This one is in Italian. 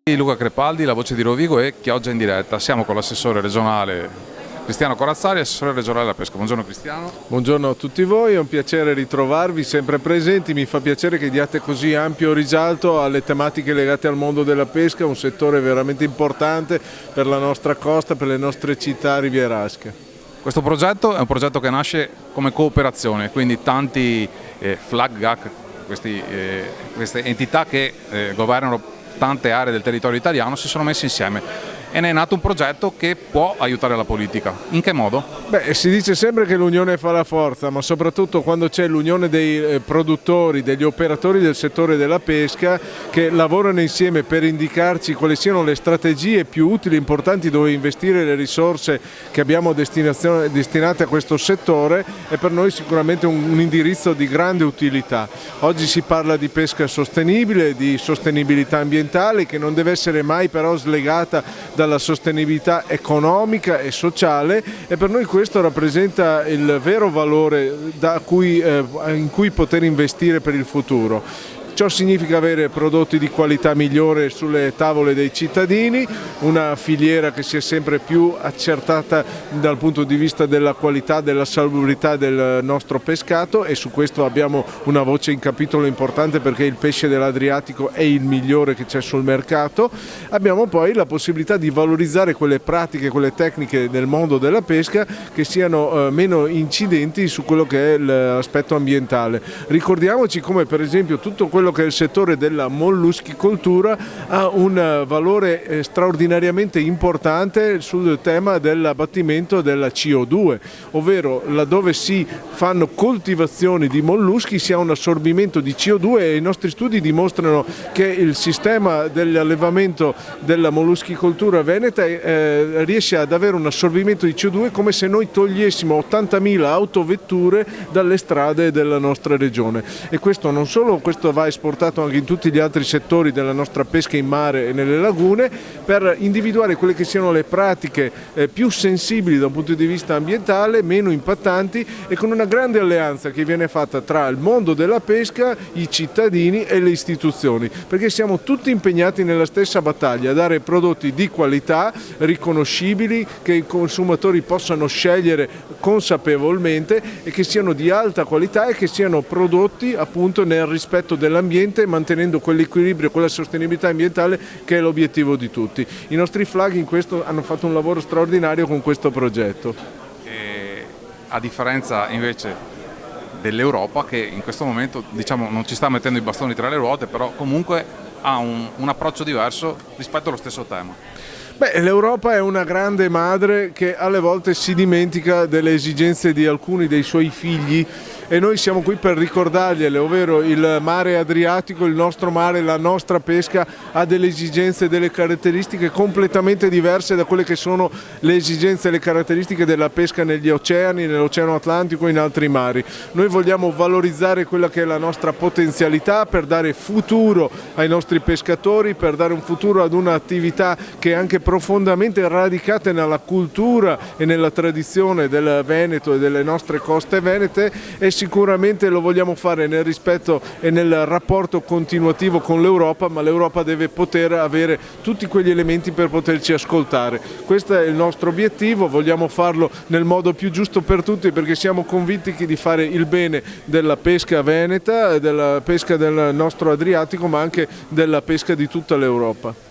Luca Crepaldi, la voce di Rovigo e Chioggia in diretta. Siamo con l'assessore regionale Cristiano Corazzari, assessore regionale della pesca. Buongiorno Cristiano. Buongiorno a tutti voi, è un piacere ritrovarvi sempre presenti, mi fa piacere che diate così ampio risalto alle tematiche legate al mondo della pesca, un settore veramente importante per la nostra costa, per le nostre città rivierasche. Questo progetto è un progetto che nasce come cooperazione, quindi tanti flag GAC, queste entità che governano tante aree del territorio italiano si sono messi insieme e ne è nato un progetto che può aiutare la politica. In che modo? Beh, si dice sempre che l'unione fa la forza, ma soprattutto quando c'è l'unione dei produttori, degli operatori del settore della pesca che lavorano insieme per indicarci quali siano le strategie più utili e importanti dove investire le risorse che abbiamo destinate a questo settore, è per noi sicuramente un indirizzo di grande utilità. Oggi si parla di pesca sostenibile, di sostenibilità ambientale che non deve essere mai però slegata dalla sostenibilità economica e sociale, e per noi questo rappresenta il vero valore in cui poter investire per il futuro. Ciò significa avere prodotti di qualità migliore sulle tavole dei cittadini, una filiera che sia sempre più accertata dal punto di vista della qualità, della salubrità del nostro pescato, e su questo abbiamo una voce in capitolo importante perché il pesce dell'Adriatico è il migliore che c'è sul mercato. Abbiamo poi la possibilità di valorizzare quelle pratiche, quelle tecniche del mondo della pesca che siano meno incidenti su quello che è l'aspetto ambientale. Ricordiamoci come per esempio tutto quello che è il settore della molluschicoltura ha un valore straordinariamente importante sul tema dell'abbattimento della CO2, ovvero laddove si fanno coltivazioni di molluschi si ha un assorbimento di CO2 e i nostri studi dimostrano che il sistema dell'allevamento della molluschicoltura veneta riesce ad avere un assorbimento di CO2 come se noi togliessimo 80.000 autovetture dalle strade della nostra regione, e questo non solo, questo va esportato anche in tutti gli altri settori della nostra pesca in mare e nelle lagune, per individuare quelle che siano le pratiche più sensibili da un punto di vista ambientale, meno impattanti, e con una grande alleanza che viene fatta tra il mondo della pesca, i cittadini e le istituzioni, perché siamo tutti impegnati nella stessa battaglia, a dare prodotti di qualità, riconoscibili, che i consumatori possano scegliere consapevolmente e che siano di alta qualità e che siano prodotti appunto nel rispetto dell'ambiente, mantenendo quell'equilibrio, quella sostenibilità ambientale che è l'obiettivo di tutti. I nostri flag in questo hanno fatto un lavoro straordinario con questo progetto. A differenza invece dell'Europa, che in questo momento diciamo non ci sta mettendo i bastoni tra le ruote, però comunque ha un approccio diverso rispetto allo stesso tema. Beh, l'Europa è una grande madre che alle volte si dimentica delle esigenze di alcuni dei suoi figli, e noi siamo qui per ricordargliele, ovvero il mare Adriatico, il nostro mare, la nostra pesca ha delle esigenze, delle caratteristiche completamente diverse da quelle che sono le esigenze e le caratteristiche della pesca negli oceani, nell'Oceano Atlantico e in altri mari. Noi vogliamo valorizzare quella che è la nostra potenzialità per dare futuro ai nostri pescatori, per dare un futuro ad un'attività che è anche profondamente radicata nella cultura e nella tradizione del Veneto e delle nostre coste venete, e sicuramente lo vogliamo fare nel rispetto e nel rapporto continuativo con l'Europa, ma l'Europa deve poter avere tutti quegli elementi per poterci ascoltare. Questo è il nostro obiettivo, vogliamo farlo nel modo più giusto per tutti, perché siamo convinti di fare il bene della pesca veneta, della pesca del nostro Adriatico, ma anche della pesca di tutta l'Europa.